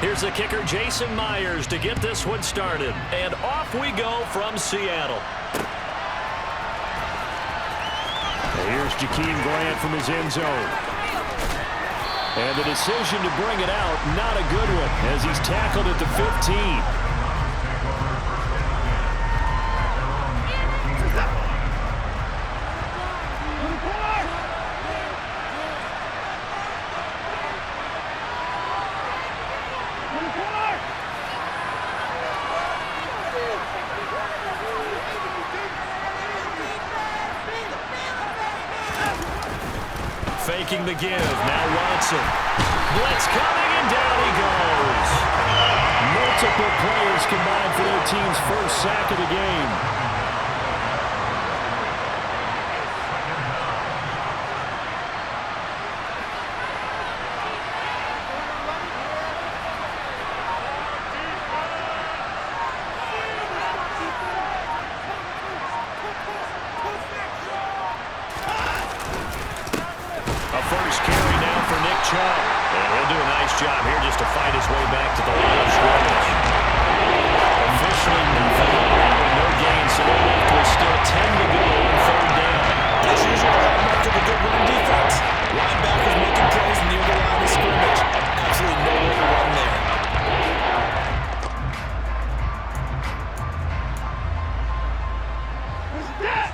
Here's the kicker, Jason Myers, to get this one started. And off we go from Seattle. Here's Jakeem Grant from his end zone. And the decision to bring it out, not a good one, as he's tackled at the 15. Faking the give. Now Watson. Blitz coming, and down he goes. Multiple players combined for their team's first sack of the game. First carry now for Nick Chubb. And he'll do a nice job here just to fight his way back to the line of scrimmage. Officially nothing. No gain, so they're left with still 10 to go on third down. That's usually the hallmark of a good run defense. Linebackers making plays near the line of scrimmage. Absolutely nowhere to run there.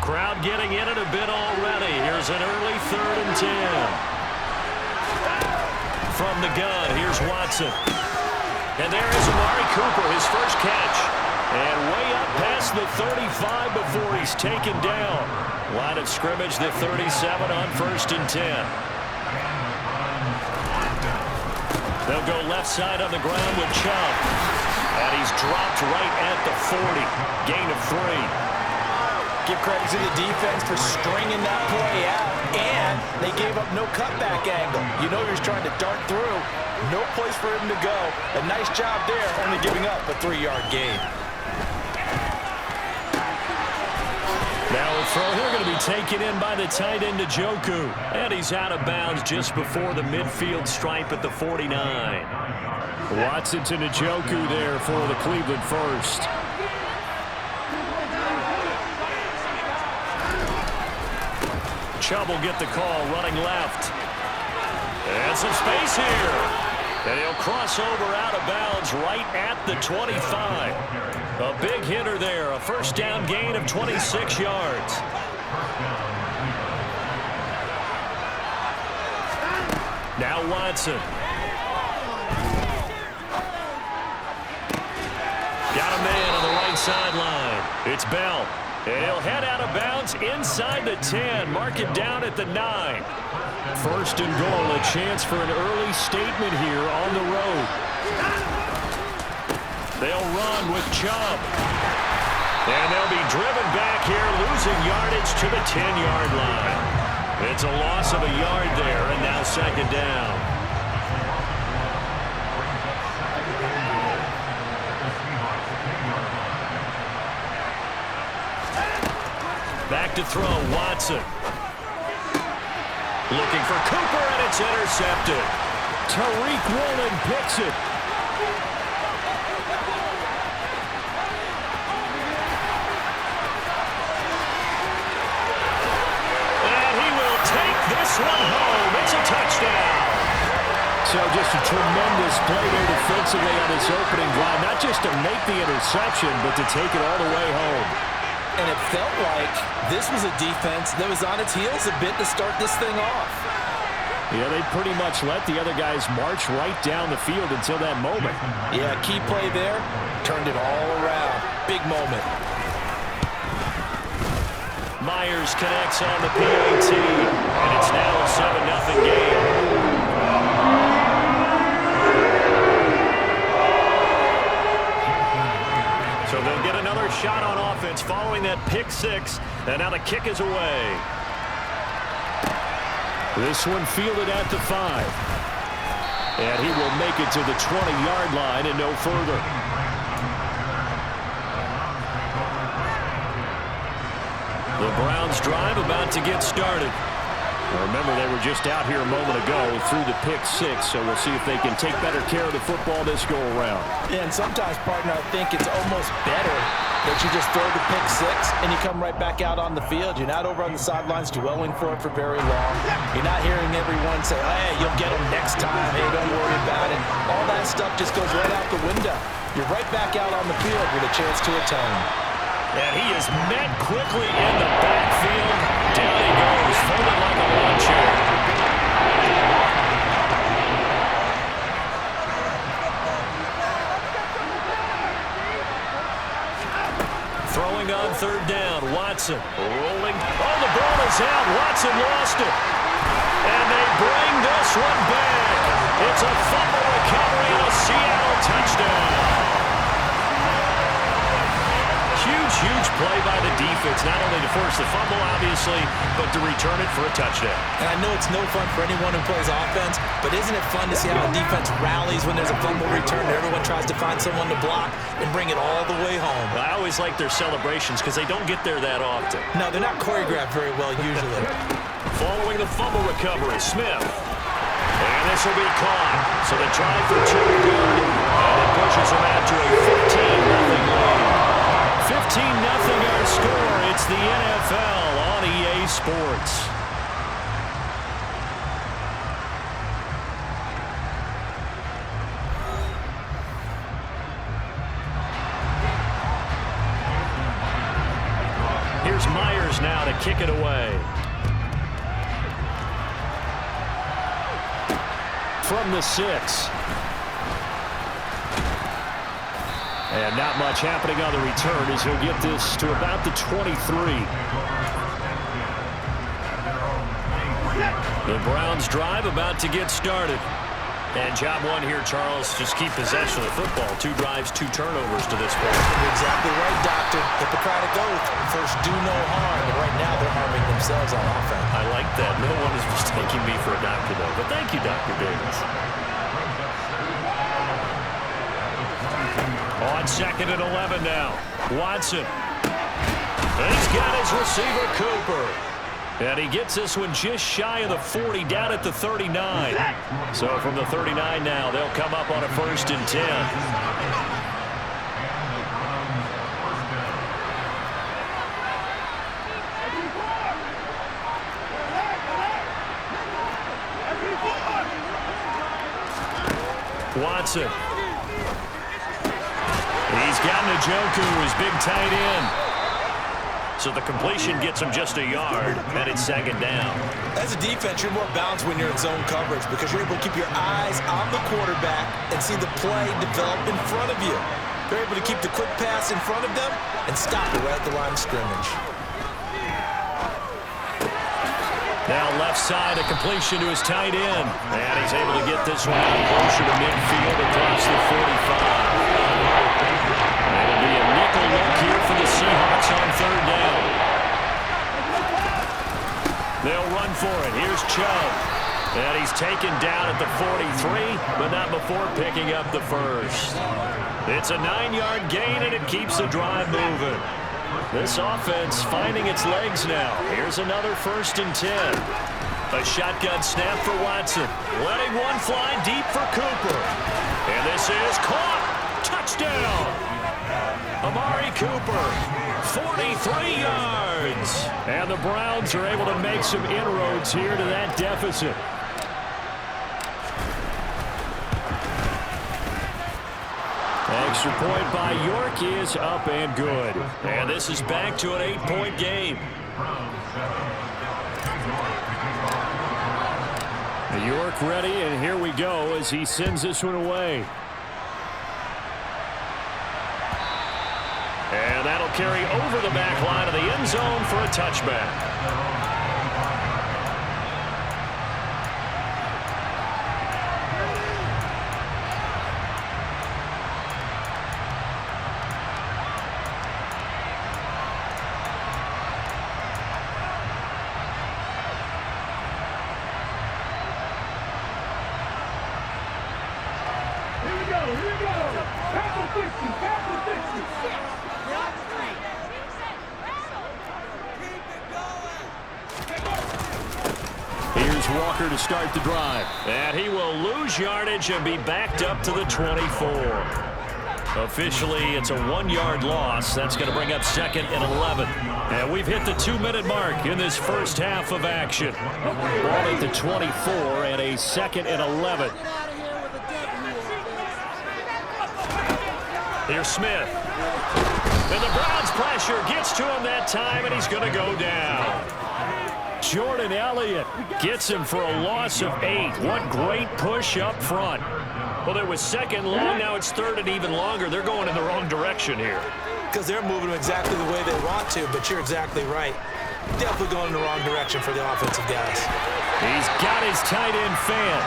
Crowd getting in it a bit already. Here's an early 3rd and 10. From the gun, here's Watson. And there is Amari Cooper, his first catch. And way up past the 35 before he's taken down. Line of scrimmage, the 37 on 1st and 10. They'll go left side on the ground with Chubb. And he's dropped right at the 40. Gain of 3. Give credit to the defense for stringing that play out, and they gave up no cutback angle. You know you're trying to dart through. No place for him to go. A nice job there, only giving up a 3-yard gain. Now a throw here going to be taken in by the tight end Njoku. And he's out of bounds just before the midfield stripe at the 49. Watson to Njoku there for the Cleveland first. Chubb will get the call, running left. And some space here. And he'll cross over out of bounds right at the 25. A big hitter there, a first down gain of 26 yards. Now Watson. Got a man on the right sideline. It's Bell. And he'll head out of bounds inside the 10. Mark it down at the 9. First and goal, a chance for an early statement here on the road. They'll run with Chubb. And they'll be driven back here, losing yardage to the 10-yard line. It's a loss of a yard there, and now 2nd down. Back to throw, Watson. Looking for Cooper, and it's intercepted. Tariq Woolen picks it. And he will take this one home. It's a touchdown. So just a tremendous play there defensively on his opening drive. Not just to make the interception, but to take it all the way home. And it felt like this was a defense that was on its heels a bit to start this thing off. Yeah, they pretty much let the other guys march right down the field until that moment. Yeah, key play there. Turned it all around. Big moment. Myers connects on the PAT. And it's now a 7-0 game. So they'll get another shot on offense following that pick 6. And now the kick is away. This one fielded at the 5. And he will make it to the 20-yard line and no further. The Browns drive about to get started. Remember, they were just out here a moment ago through the pick six, so we'll see if they can take better care of the football this go-around. Yeah, and sometimes, partner, I think it's almost better that you just throw the pick six and you come right back out on the field. You're not over on the sidelines dwelling for it for very long. You're not hearing everyone say, hey, you'll get them next time. Hey, don't worry about it. All that stuff just goes right out the window. You're right back out on the field with a chance to atone. And he is met quickly in the backfield. Down he goes, folded like a lawn chair. Throwing on third down, Watson rolling. Oh, the ball is out. Watson lost it. And they bring this one back. It's a fumble recovery and a Seattle touchdown. Huge play by the defense, not only to force the fumble, obviously, but to return it for a touchdown. And I know it's no fun for anyone who plays offense, but isn't it fun to see how a defense rallies when there's a fumble return and everyone tries to find someone to block and bring it all the way home? I always like their celebrations because they don't get there that often. No, they're not choreographed very well usually. Following the fumble recovery, Smith. And this will be caught. So the try for two good, and it pushes them out to a 15-0 lead. 15-0 our score. It's the NFL on EA Sports. Here's Myers now to kick it away. From the 6. And not much happening on the return as he'll get this to about the 23. The Browns drive about to get started. And job one here, Charles, just keep possession of the football. 2 drives, 2 turnovers to this point. You're exactly right, Doctor. Hippocratic oath. First, do no harm. And right now, they're harming themselves on offense. I like that. No one is mistaking me for a doctor, though. But thank you, Dr. Davis. On 2nd and 11 now. Watson. And he's got his receiver, Cooper. And he gets this one just shy of the 40, down at the 39. So from the 39 now, they'll come up on a 1st and 10. Watson. He's got Njoku, his big tight end. So the completion gets him just a yard, and it's 2nd down. As a defense, you're more balanced when you're in zone coverage because you're able to keep your eyes on the quarterback and see the play develop in front of you. They're able to keep the quick pass in front of them and stop it right at the line of scrimmage. Now left side, a completion to his tight end. And he's able to get this one out closer to midfield across the 45. It'll be a nickel look here for the Seahawks on 3rd down. They'll run for it. Here's Chubb. And he's taken down at the 43, but not before picking up the first. It's a 9-yard gain, and it keeps the drive moving. This offense finding its legs now. Here's another 1st and 10. A shotgun snap for Watson. Letting one fly deep for Cooper. And this is caught. Touchdown. Amari Cooper, 43 yards. And the Browns are able to make some inroads here to that deficit. Extra point by York is up and good. And this is back to an 8-point game. York ready, and here we go as he sends this one away. And that'll carry over the back line of the end zone for a touchback. Walker to start the drive. And he will lose yardage and be backed up to the 24. Officially, it's a 1-yard loss. That's going to bring up 2nd and 11. And we've hit the 2-minute mark in this first half of action. Ball at the 24 and a 2nd and 11. Here's Smith. And the Browns pressure gets to him that time, and he's going to go down. Jordan Elliott gets him for a loss of 8. What great push up front. Well, it was 2nd long. Now it's 3rd and even longer. They're going in the wrong direction here. Because they're moving them exactly the way they want to, but you're exactly right. Definitely going in the wrong direction for the offensive guys. He's got his tight end fan.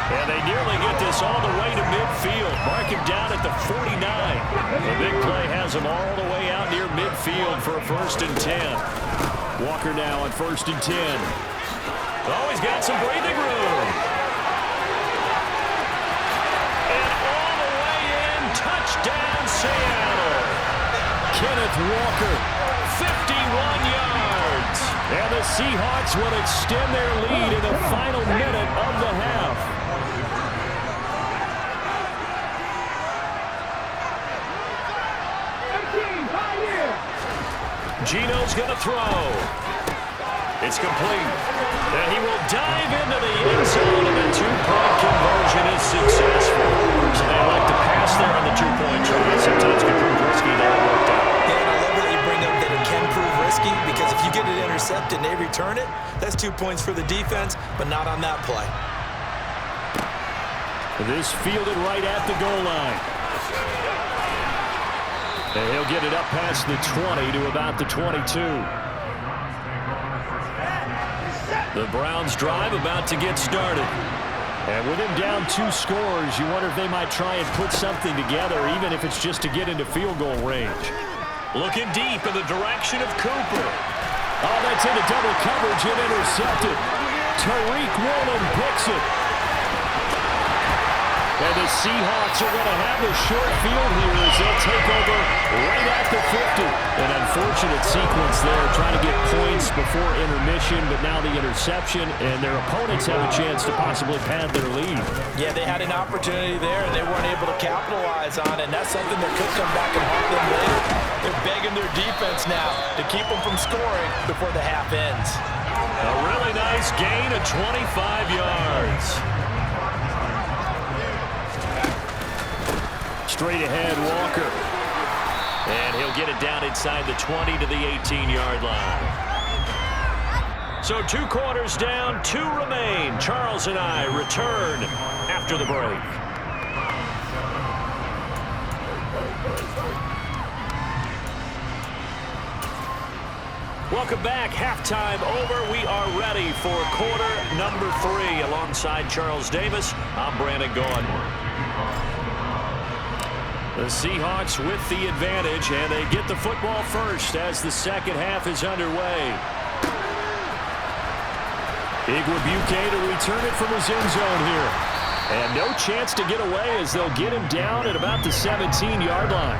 And they nearly get this all the way to midfield. Mark him down at the 49. The big play has him all the way out near midfield for a 1st and 10. Walker now on 1st and 10. Oh, he's got some breathing room. And all the way in, touchdown Seattle. Kenneth Walker, 51 yards. And the Seahawks will extend their lead in the final minute of the half. Gino's going to throw. It's complete. And he will dive into the end zone, and the 2-point conversion is successful. So they like to pass there on the 2-point try. Sometimes can prove risky. There it worked out. Yeah, and I love that you bring up that it can prove risky, because if you get it intercepted and they return it, that's 2 points for the defense, but not on that play. This fielded right at the goal line. And he'll get it up past the 20 to about the 22. The Browns drive about to get started. And with him down 2 scores, you wonder if they might try and put something together, even if it's just to get into field goal range. Looking deep in the direction of Cooper. Oh, that's into double coverage and intercepted. Tariq Woolen picks it. And the Seahawks are going to have a short field here as they'll take over right at the 50. An unfortunate sequence there, trying to get points before intermission, but now the interception, and their opponents have a chance to possibly pad their lead. Yeah, they had an opportunity there, and they weren't able to capitalize on it, and that's something that could come back and haunt them later. They're begging their defense now to keep them from scoring before the half ends. A really nice gain of 25 yards. Straight ahead, Walker. And he'll get it down inside the 20 to the 18-yard line. So 2 quarters down, 2 remain. Charles and I return after the break. Welcome back. Halftime over. We are ready for quarter number 3. Alongside Charles Davis, I'm Brandon Gaudin. The Seahawks with the advantage, and they get the football first as the second half is underway. Igwebuike to return it from his end zone here. And no chance to get away as they'll get him down at about the 17-yard line.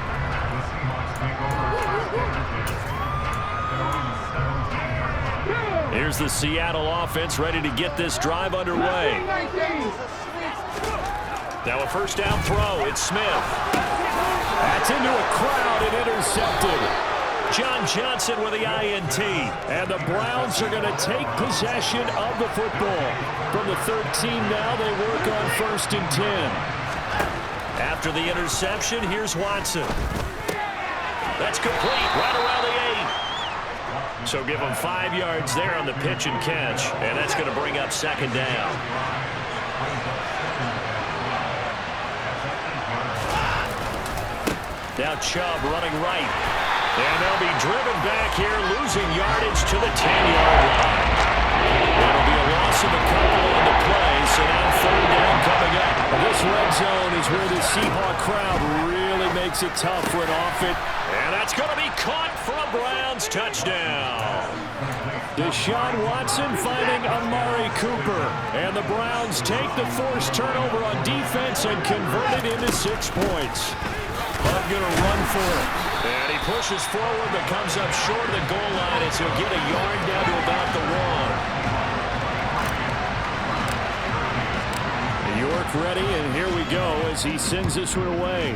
Here's the Seattle offense ready to get this drive underway. Now a first down throw. It's Smith. That's into a crowd and intercepted. John Johnson with the INT. And the Browns are going to take possession of the football. From the 13 now, they work on 1st and 10. After the interception, here's Watson. That's complete right around the 8. So give them 5 yards there on the pitch and catch. And that's going to bring up 2nd down. Now Chubb running right. And they'll be driven back here, losing yardage to the 10-yard line. That'll be a loss of a couple on the play, so now 3rd down coming up. This red zone is where the Seahawk crowd really makes it tough for an offense. And that's going to be caught for a Browns touchdown. Deshaun Watson finding Amari Cooper. And the Browns take the forced turnover on defense and convert it into 6 points. Bud going to run for it. And he pushes forward but comes up short of the goal line as he'll get a yard down to about the 1. mark ready, and here we go as he sends this one away.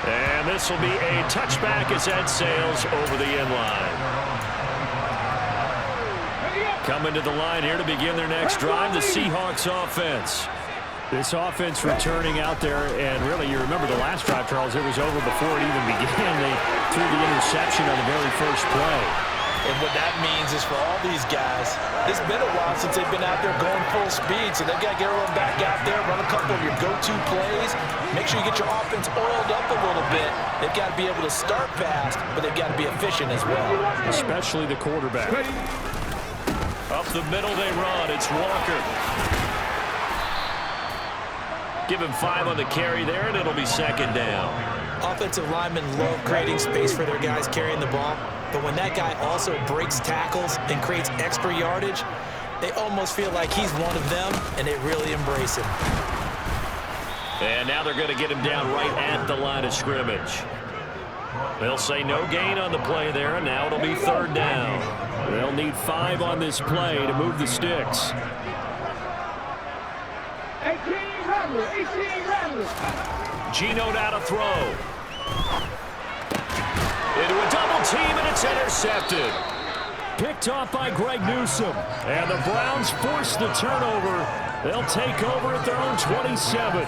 And this will be a touchback as that sails over the end line. Coming to the line here to begin their next drive, the Seahawks offense. This offense returning out there, and really, you remember the last drive, Charles, it was over before it even began. They threw the interception on the very first play. And what that means is for all these guys, it's been a while since they've been out there going full speed, so they've got to get everyone back out there, run a couple of your go-to plays, make sure you get your offense oiled up a little bit. They've got to be able to start fast, but they've got to be efficient as well. Especially the quarterback. Up the middle they run. It's Walker. Give him 5 on the carry there, and it'll be second down. Offensive linemen love creating space for their guys carrying the ball, but when that guy also breaks tackles and creates extra yardage, they almost feel like he's one of them, and they really embrace him. And now they're going to get him down right at the line of scrimmage. They'll say no gain on the play there, and now it'll be third down. They'll need 5 on this play to move the sticks. Geno now to throw. Into a double team, and it's intercepted. Picked off by Greg Newsome. And the Browns force the turnover. They'll take over at their own 27.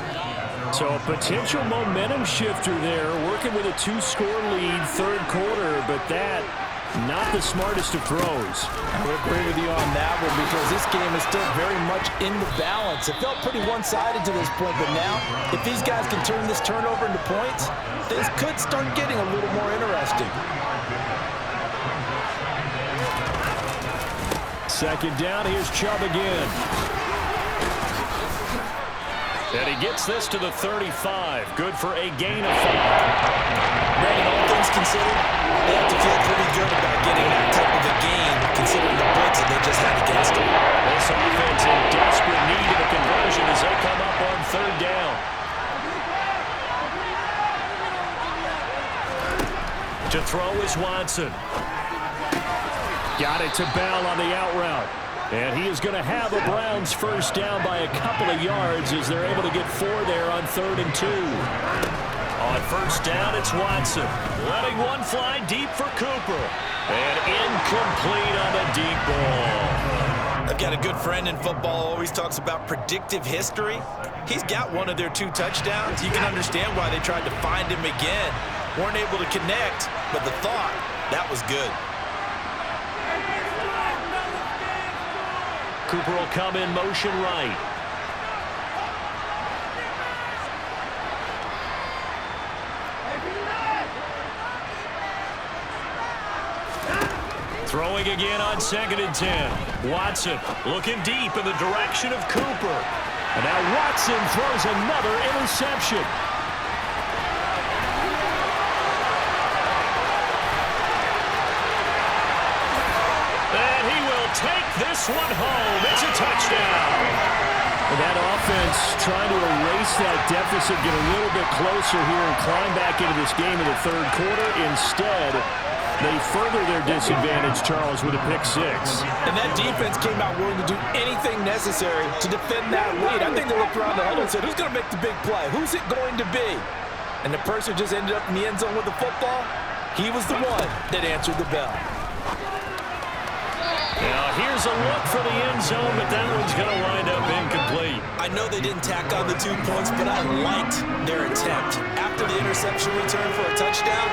So a potential momentum shifter there, working with a 2-score lead, third quarter, but that, not the smartest of throws. I would agree with you on that one because this game is still very much in the balance. It felt pretty one-sided to this point, but now, if these guys can turn this turnover into points, things could start getting a little more interesting. Second down, here's Chubb again. And he gets this to the 35. Good for a gain of 5. Brandon, all things considered, they have to feel pretty good about getting that type of a gain, considering the blitz that they just had against them. This offense in desperate need of a conversion as they come up on third down. To throw is Watson. Got it to Bell on the out route. And he is going to have a Browns first down by a couple of yards as they're able to get 4 there on 3rd and 2. On first down, it's Watson. Letting one fly deep for Cooper. And incomplete on the deep ball. I've got a good friend in football, always talks about predictive history. He's got one of their 2 touchdowns. You can understand why they tried to find him again. Weren't able to connect, but the thought, that was good. Cooper will come in motion right. Throwing again on 2nd and 10. Watson looking deep in the direction of Cooper. And now Watson throws another interception. And he will take this one home. It's a touchdown. And that offense trying to erase that deficit, get a little bit closer here and climb back into this game in the third quarter. Instead, they further their disadvantage, Charles, with a pick 6. And that defense came out willing to do anything necessary to defend that lead. I think they looked around the huddle and said, who's going to make the big play? Who's it going to be? And the person just ended up in the end zone with the football. He was the one that answered the bell. Now, here's a look for the end zone, but that one's going to wind up incomplete. I know they didn't tack on the 2 points, but I liked their attempt. After the interception return for a touchdown,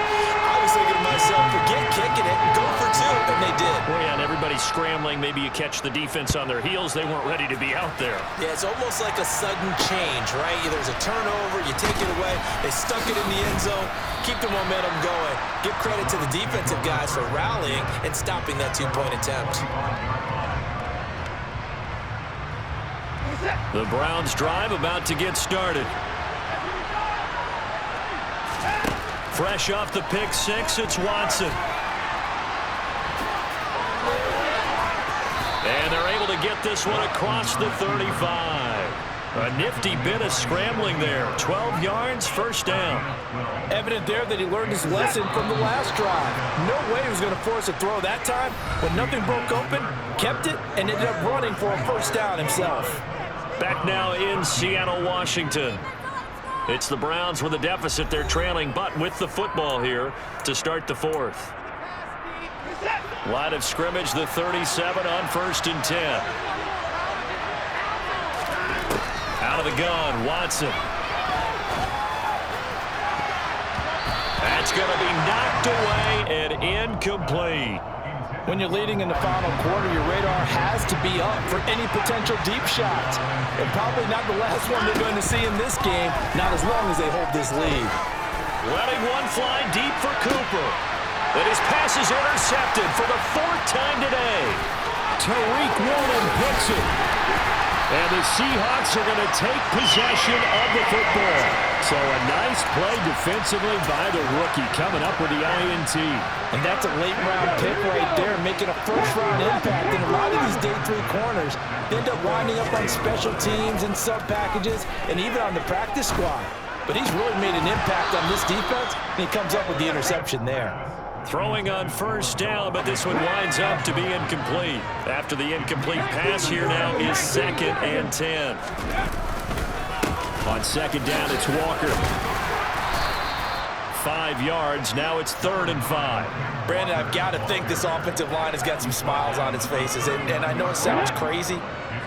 I was thinking to myself, forget kicking it, go for 2, and they did. Well, yeah, and everybody's scrambling. Maybe you catch the defense on their heels. They weren't ready to be out there. Yeah, it's almost like a sudden change, right? There's a turnover, you take it away, they stuck it in the end zone, keep the momentum going. Give credit to the defensive guys for rallying and stopping that 2-point attempt. The Browns drive about to get started. Fresh off the pick 6, it's Watson. And they're able to get this one across the 35. A nifty bit of scrambling there. 12 yards, first down. Evident there that he learned his lesson from the last drive. No way he was going to force a throw that time. When nothing broke open, kept it, and ended up running for a first down himself. Back now in Seattle, Washington. It's the Browns with a deficit. They're trailing, but with the football here to start the fourth. Line of scrimmage, the 37 on 1st and 10. Out of the gun, Watson. That's going to be knocked away and incomplete. When you're leading in the final quarter, your radar has to be up for any potential deep shots. And probably not the last one they're going to see in this game, not as long as they hold this lead. Letting one fly deep for Cooper. But his pass is intercepted for the 4th time today. Tariq Woolen picks it. And the Seahawks are going to take possession of the football. So a nice play defensively by the rookie coming up with the INT. And that's a late-round pick right there, making a first-round impact. And a lot of these day 3 corners end up winding up on special teams and sub-packages and even on the practice squad. But he's really made an impact on this defense, and he comes up with the interception there. Throwing on first down, but this one winds up to be incomplete. After the incomplete pass, here now is 2nd and 10. On 2nd down, it's Walker. 5 yards. Now it's 3rd and 5. Brandon, I've got to think this offensive line has got some smiles on its faces. And I know it sounds crazy,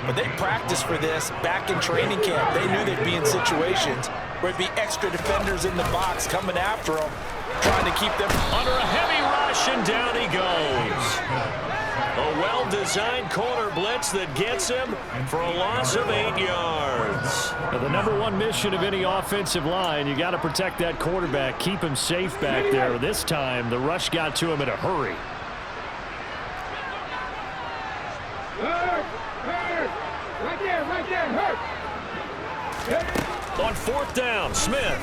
but they practiced for this back in training camp. They knew they'd be in situations where it'd be extra defenders in the box coming after them, trying to keep them under a heavy rush, and down he goes. A well-designed corner blitz that gets him for a loss of 8 yards. Now, the number one mission of any offensive line, you got to protect that quarterback, keep him safe back there. This time, the rush got to him in a hurry. On 4th down, Smith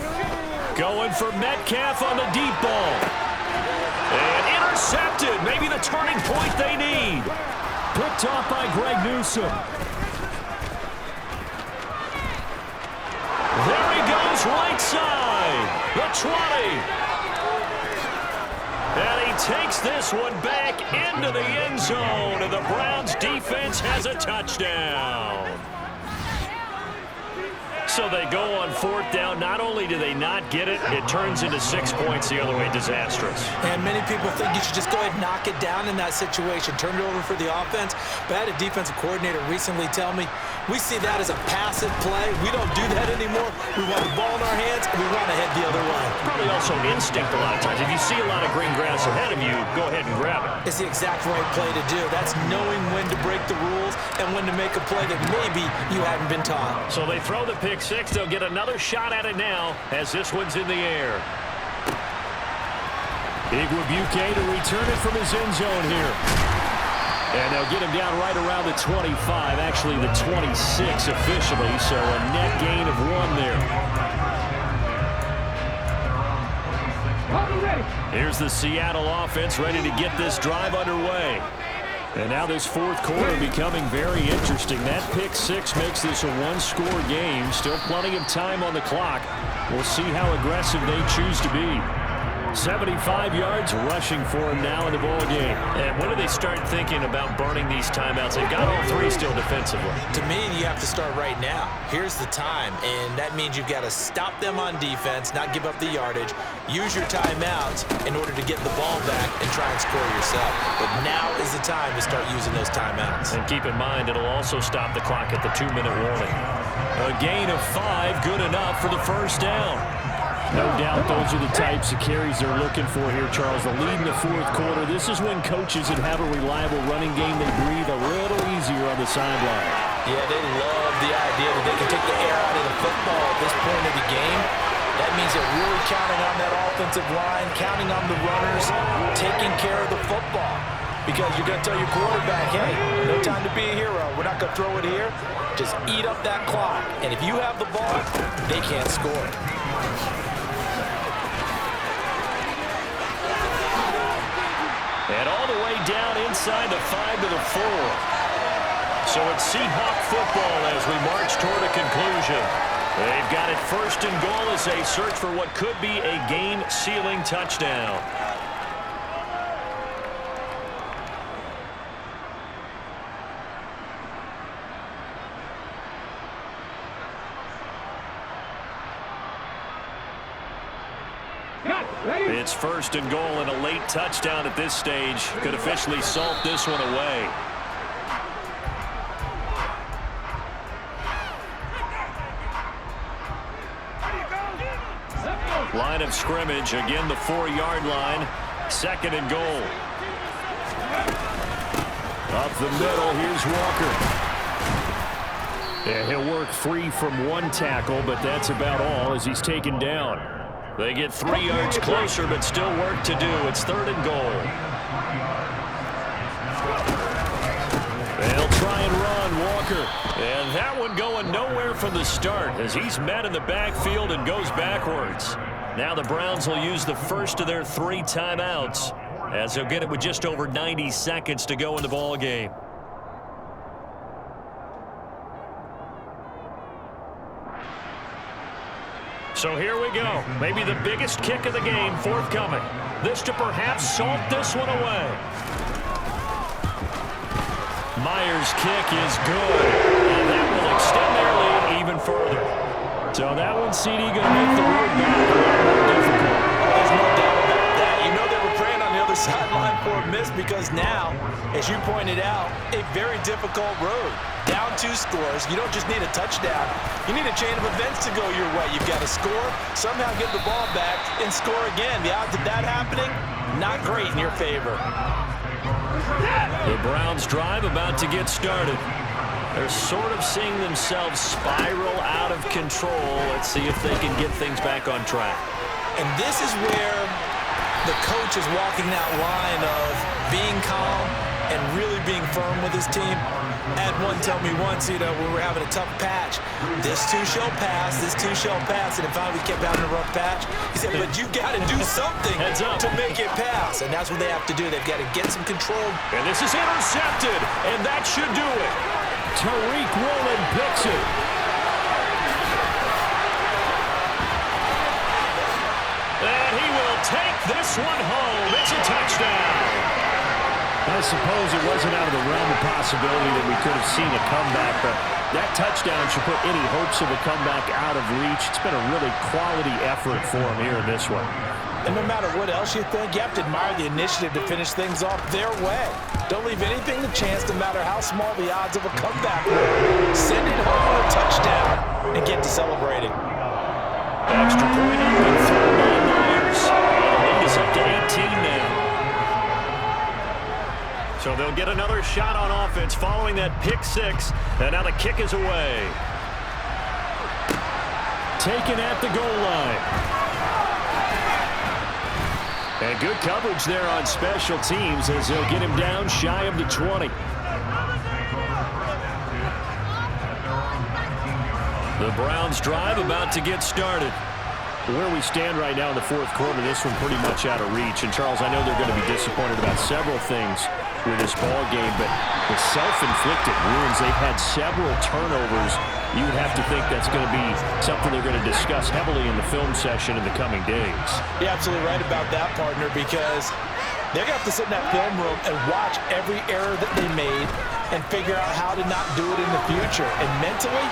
going for Metcalf on the deep ball. And intercepted. Maybe the turning point they need. Picked off by Greg Newsome. There he goes, right side. The 20. And he takes this one back into the end zone. And the Browns defense has a touchdown. So they go on 4th down. Not only do they not get it, it turns into 6 points the other way. Disastrous. And many people think you should just go ahead and knock it down in that situation. Turn it over for the offense. But I had a defensive coordinator recently tell me, we see that as a passive play. We don't do that anymore. We want the ball in our hands, and we want to head the other way. Probably also instinct a lot of times. If you see a lot of green grass ahead of you, go ahead and grab it. It's the exact right play to do. That's knowing when to break the rules and when to make a play that maybe you haven't been taught. So they throw the pick 6. They'll get another shot at it now as this one's in the air. Igwebuike to return it from his end zone here. And they'll get him down right around the 25, actually the 26 officially, so a net gain of 1 there. Here's the Seattle offense ready to get this drive underway. And now this 4th quarter becoming very interesting. That pick 6 makes this a 1-score game. Still plenty of time on the clock. We'll see how aggressive they choose to be. 75 yards rushing for him now in the ball game. And when do they start thinking about burning these timeouts? They've got all 3 still defensively. To me, you have to start right now. Here's the time, and that means you've got to stop them on defense, not give up the yardage, use your timeouts in order to get the ball back and try and score yourself. But now is the time to start using those timeouts. And keep in mind, it'll also stop the clock at the 2-minute warning. A gain of 5, good enough for the first down. No doubt those are the types of carries they're looking for here, Charles. The lead in the 4th quarter. This is when coaches that have a reliable running game, they breathe a little easier on the sideline. Yeah, they love the idea that they can take the air out of the football at this point of the game. That means they're really counting on that offensive line, counting on the runners, taking care of the football. Because you're going to tell your quarterback, hey, no time to be a hero. We're not going to throw it here. Just eat up that clock. And if you have the ball, they can't score. And all the way down inside the 5 to the 4. So it's Seahawk football as we march toward a conclusion. They've got it first and goal as they search for what could be a game-sealing touchdown. It's first and goal, and a late touchdown at this stage could officially salt this one away. Line of scrimmage, again the 4-yard line, second and goal. Up the middle, here's Walker. Yeah, he'll work free from one tackle, but that's about all as he's taken down. They get 3 yards closer, but still work to do. It's third and goal. They'll try and run, Walker. And that one going nowhere from the start as he's met in the backfield and goes backwards. Now the Browns will use the first of their 3 timeouts as they'll get it with just over 90 seconds to go in the ball game. So here we go. Maybe the biggest kick of the game forthcoming. This to perhaps salt this one away. Myers' kick is good. And that will extend their lead even further. So that one, CD, going to make the road back a lot more difficult. There's no doubt about that. You know they were praying on the other sideline for a miss because now, as you pointed out, a very difficult road. Down 2 scores. You don't just need a touchdown. You need a chain of events to go your way. You've got to score, somehow get the ball back, and score again. The odds of that happening, not great in your favor. The Browns drive about to get started. They're sort of seeing themselves spiral out of control. Let's see if they can get things back on track. And this is where the coach is walking that line of being calm and really being firm with his team. Had one tell me once, you know, we were having a tough patch. This too shall pass, this too shall pass. And finally we kept having a rough patch. He said, but you got to do something to make it pass. And that's what they have to do. They've got to get some control. And this is intercepted, and that should do it. Tariq Woolen picks it. And he will take this one home. It's a touchdown. I suppose it wasn't out of the realm of possibility that we could have seen a comeback, but that touchdown should put any hopes of a comeback out of reach. It's been a really quality effort for him here in this one. And no matter what else you think, you have to admire the initiative to finish things off their way. Don't leave anything to chance, no matter how small the odds of a comeback were. Send it home with a touchdown and get to celebrating. Extra point up and thrown by Myers. And the lead is up to 18 now. So they'll get another shot on offense following that pick 6. And now the kick is away. Taken at the goal line. And good coverage there on special teams as they'll get him down shy of the 20. The Browns drive about to get started. Where we stand right now in the 4th quarter, this one pretty much out of reach. And, Charles, I know they're going to be disappointed about several things with this ball game, but the self-inflicted wounds, they've had several turnovers. You would have to think that's going to be something they're going to discuss heavily in the film session in the coming days. You're absolutely right about that, partner, because they're going to have to sit in that film room and watch every error that they made and figure out how to not do it in the future. And mentally,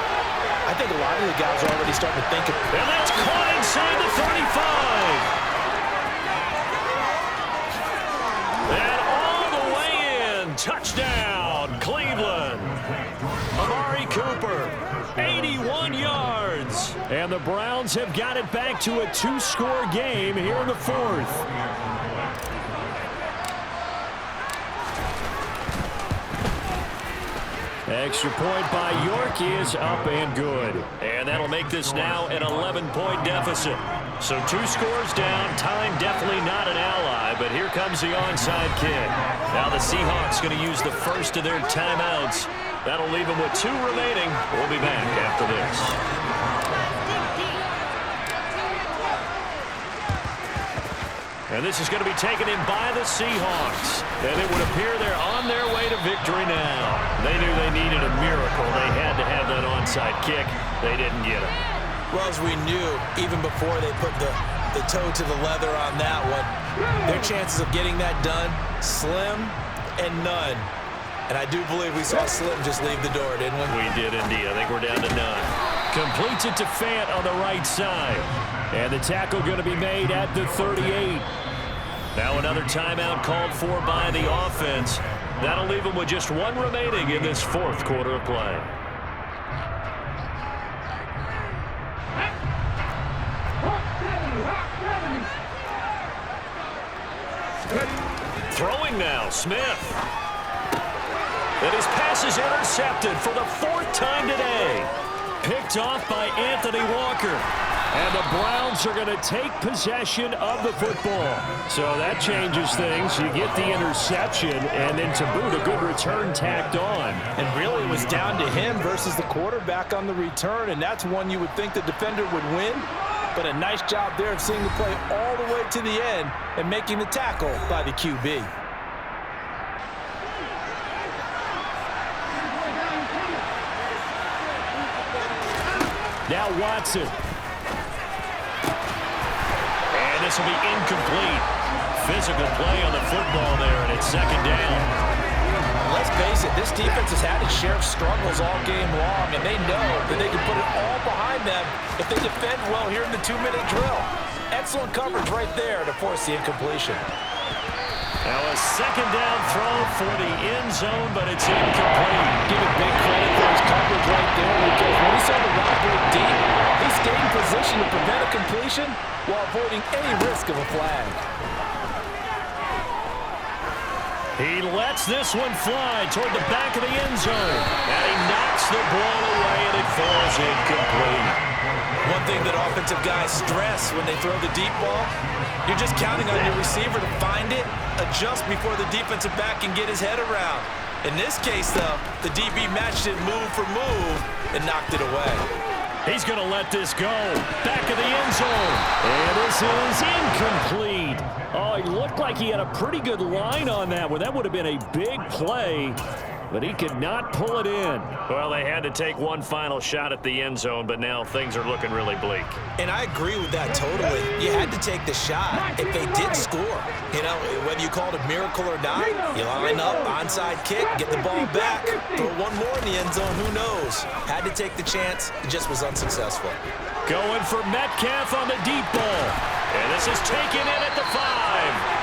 I think a lot of the guys are already starting to think of it. And that's caught inside the 35. And all the way in. Touchdown, Cleveland. Amari Cooper, 81 yards. And the Browns have got it back to a 2-score game here in the 4th. Extra point by York is up and good. And that'll make this now an 11-point deficit. So 2 scores down. Time definitely not an ally, but here comes the onside kick. Now the Seahawks going to use the first of their timeouts. That'll leave them with 2 remaining. We'll be back after this. And this is going to be taken in by the Seahawks. And it would appear they're on their way to victory now. They knew they needed a miracle. They had to have that onside kick. They didn't get it. Well, as we knew, even before they put the toe to the leather on that one, their chances of getting that done, slim and none. And I do believe we saw Slim just leave the door, didn't we? We did indeed. I think we're down to none. Completes it to Fant on the right side. And the tackle going to be made at the 38. Now another timeout called for by the offense. That'll leave them with just one remaining in this fourth quarter of play. Throwing now, Smith. And his pass is intercepted for the fourth time today. Picked off by Anthony Walker. And the Browns are going to take possession of the football. So that changes things. You get the interception, and then to boot, a good return tacked on. And really, it was down to him versus the quarterback on the return, and that's one you would think the defender would win. But a nice job there of seeing the play all the way to the end and making the tackle by the QB. Now Watson. And this will be incomplete. Physical play on the football there, and it's second down. Let's face it, this defense has had its share of struggles all game long, and they know that they can put it all behind them if they defend well here in the 2-minute drill. Excellent coverage right there to force the incompletion. Now a second down throw for the end zone, but it's incomplete. Give it big credit for his coverage right there, because when he saw the route break deep, he stayed in position to prevent a completion while avoiding any risk of a flag. He lets this one fly toward the back of the end zone. And he knocks the ball away, and it falls incomplete. One thing that offensive guys stress when they throw the deep ball, you're just counting on your receiver to find it, adjust before the defensive back can get his head around. In this case, though, the DB matched it move for move and knocked it away. He's going to let this go. Back of the end zone. And this is incomplete. Oh, he looked like he had a pretty good line on that one. That would have been a big play, but he could not pull it in. Well, they had to take one final shot at the end zone, but now things are looking really bleak. And I agree with that totally. You had to take the shot if they did score. You know, whether you call it a miracle or not, you line up, onside kick, get the ball back, throw one more in the end zone, who knows? Had to take the chance, it just was unsuccessful. Going for Metcalf on the deep ball. And this is taken in at the 5.